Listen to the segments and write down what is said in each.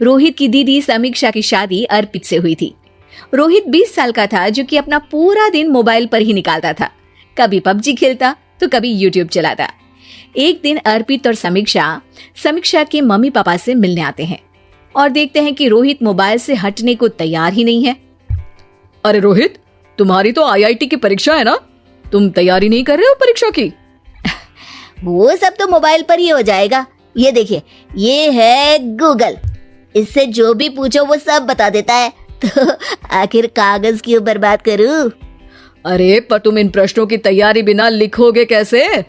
रोहित की दीदी समीक्षा की शादी अर्पित से हुई थी। रोहित 20 साल का था, जो कि अपना पूरा दिन मोबाइल पर ही निकालता था। कभी पबजी खेलता तो कभी यूट्यूब चलाता। एक दिन अर्पित और समीक्षा के मम्मी पापा से मिलने आते हैं और देखते हैं कि रोहित मोबाइल से हटने को तैयार ही नहीं है। अरे रोहित, तुम्हारी तो आईआईटी की परीक्षा है ना, तुम तैयारी नहीं कर रहे हो परीक्षा की? वो सब तो मोबाइल पर ही हो जाएगा। ये देखिए, ये है गूगल, इससे जो भी पूछो वो सब बता देता है। तो आखिर कागज क्यों बर्बाद करूं? अरे पर तुम इन प्रश्नों की तैयारी बिना लिखोगे कैसे?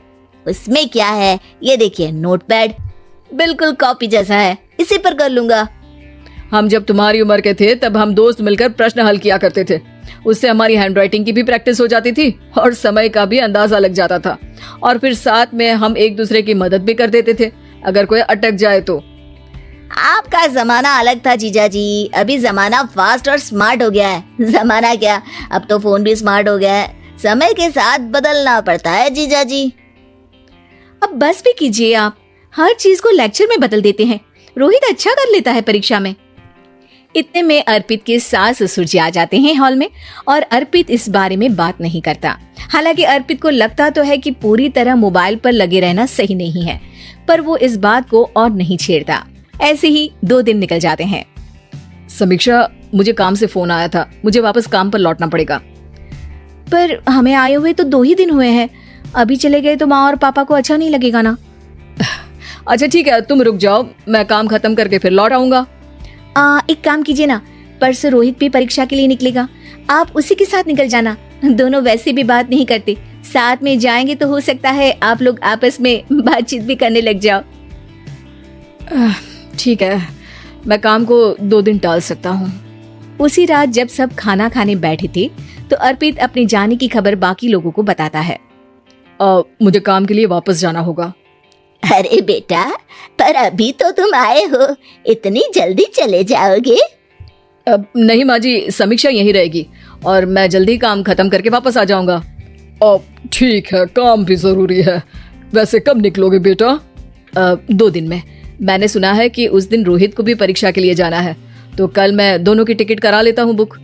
उसमें क्या है, ये देखिए नोटपैड, बिल्कुल कॉपी जैसा है, इसी पर कर लूंगा। हम जब तुम्हारी उम्र के थे तब हम दोस्त मिलकर प्रश्न हल किया करते थे। उससे हमारी हैंडराइटिंग की भी प्रैक्टिस हो जाती थी और समय का भी अंदाजा लग जाता था। और फिर साथ में हम एक दूसरे की मदद भी कर देते थे अगर कोई अटक जाए तो। आपका जमाना अलग था जीजा जी, अभी जमाना फास्ट और स्मार्ट हो गया है। जमाना क्या, अब तो फोन भी स्मार्ट हो गया है। समय के साथ बदलना पड़ता है जीजा जी। अब बस भी कीजिए, आप हर चीज को लेक्चर में बदल देते हैं। रोहित अच्छा कर लेता है परीक्षा में। इतने में अर्पित के सास ससुर जी आ जाते हैं हॉल में और अर्पित इस बारे में बात नहीं करता। हालांकि अर्पित को लगता तो है कि पूरी तरह मोबाइल पर लगे रहना सही नहीं है, पर वो इस बात को और नहीं छेड़ता। ऐसे ही 2 दिन निकल जाते हैं। समीक्षा, मुझे काम से फोन आया था, मुझे वापस काम पर लौटना पड़ेगा। पर हमें आए हुए तो 2 ही दिन हुए हैं, अभी चले गए तो माँ और पापा को अच्छा नहीं लगेगा ना। अच्छा ठीक है, तुम रुक जाओ, मैं काम खत्म करके फिर लौट आऊंगा। एक काम कीजिए ना, परसों रोहित भी परीक्षा के लिए निकलेगा, आप उसी के साथ निकल जाना। दोनों वैसे भी बात नहीं करते, साथ में जाएंगे तो हो सकता है आप लोग आपस में बातचीत भी करने लग जाओ। ठीक है, मैं काम को 2 दिन टाल सकता हूँ। उसी रात जब सब खाना खाने बैठे थे तो अर्पित अपने जाने की खबर बाकी लोगों को बताता है। मुझे काम के लिए वापस जाना होगा। अरे बेटा, पर अभी तो तुम आए हो, इतनी जल्दी चले जाओगे? नहीं माँ जी, समीक्षा यहीं रहेगी और मैं जल्दी काम खत्म करके वापस आ जाऊंगा। ठीक है, काम भी जरूरी है। वैसे कब निकलोगे बेटा? 2 दिन में। मैंने सुना है कि उस दिन रोहित को भी परीक्षा के लिए जाना है, तो कल मैं दोनों की टिकट करा लेता हूँ बुक।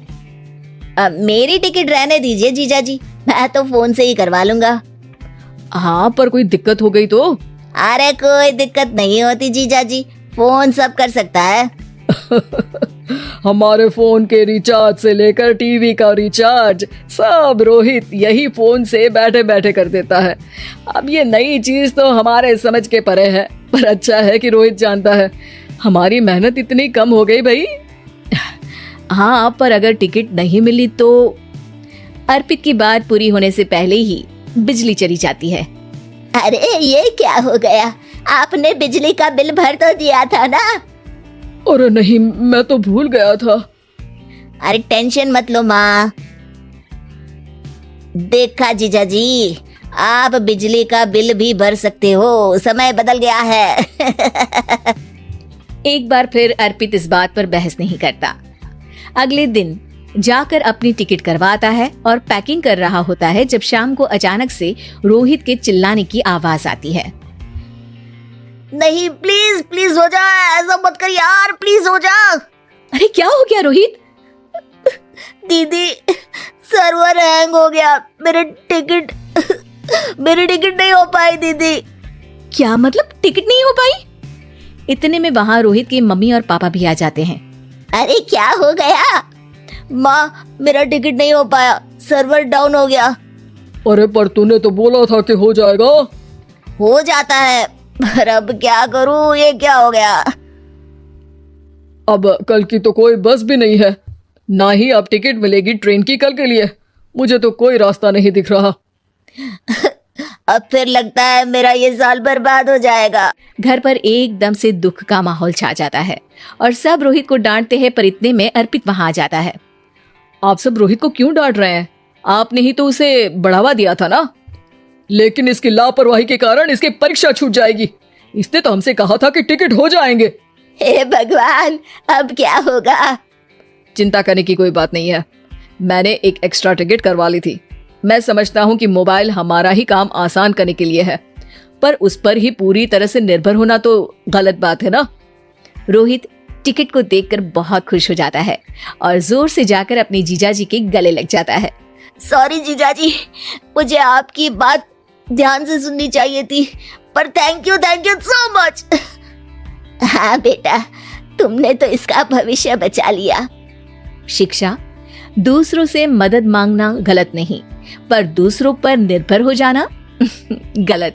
मेरी टिकट रहने दीजिए जीजा जी, मैं तो फोन से ही करवा लूंगा। हाँ, पर कोई दिक्कत हो गई तो? अरे कोई दिक्कत नहीं होती जीजा जी, फोन सब कर सकता है। हमारे फोन के रिचार्ज से लेकर टीवी का रिचार्ज सब रोहित यही फोन से बैठे बैठे कर देता है। अब ये नई चीज तो हमारे समझ के परे है, पर अच्छा है कि रोहित जानता है। हमारी मेहनत इतनी कम हो गई भाई। हाँ, पर अगर टिकट नहीं मिली तो? अर्पित की बात पूरी होने से पहले ही बिजली चली जाती है। अरे ये क्या हो गया, आपने बिजली का बिल भर तो दिया था ना? अरे नहीं, मैं तो भूल गया था। अरे टेंशन मत लो माँ। देखा जीजा जी, आप बिजली का बिल भी भर सकते हो, समय बदल गया है। एक बार फिर अर्पित इस बात पर बहस नहीं करता। अगले दिन जाकर अपनी टिकट करवाता है और पैकिंग कर रहा होता है जब शाम को अचानक से रोहित के चिल्लाने की आवाज आती है। नहीं, प्लीज प्लीज हो जा, ऐसा मत कर यार, प्लीज हो जा। अरे क्या हो गया रोहित? दीदी, सर्वर हैंग हो गया, मेरी टिकट नहीं हो पाई दीदी। क्या मतलब टिकट नहीं हो पाई? इतने में वहाँ रोहित के मम्मी और पापा भी आ जाते हैं। अरे क्या हो गया? माँ, मेरा टिकट नहीं हो पाया, सर्वर डाउन हो गया। अरे पर तूने तो बोला था कि हो जाएगा। हो जाता है, पर अब क्या करूँ, ये क्या हो गया? अब कल की तो कोई बस भी नहीं है, ना ही अब टिकट मिलेगी ट्रेन की कल के लिए। मुझे तो कोई रास्ता नहीं दिख रहा। अब फिर लगता है मेरा ये साल बर्बाद हो जाएगा। घर पर एकदम से दुख का माहौल छा जाता है और सब रोहित को डांटते हैं, पर इतने में अर्पित वहां आ जाता है। आप सब रोहित को क्यों डांट रहे हैं? आपने ही तो उसे बढ़ावा दिया था ना। लेकिन इसकी लापरवाही के कारण इसकी परीक्षा छूट जाएगी। इसने तो हमसे कहा था कि टिकट हो जाएंगे। हे भगवान, अब क्या होगा? चिंता करने की कोई बात नहीं है, मैंने एक एक्स्ट्रा टिकट करवा ली थी। मैं समझता हूँ कि मोबाइल हमारा ही काम आसान करने के लिए है, पर उस पर ही पूरी तरह से निर्भर होना तो गलत बात है ना। रोहित टिकट को देखकर बहुत खुश हो जाता है और जोर से जाकर अपने जीजाजी के गले लग जाता है। सॉरी जीजाजी, मुझे आपकी बात ध्यान से सुननी चाहिए थी, पर थैंक यू सो मच। हाँ बेटा, तुमने तो इसका भविष्य बचा लिया। शिक्षा, दूसरों से मदद मांगना गलत नहीं, पर दूसरों पर निर्भर हो जाना गलत।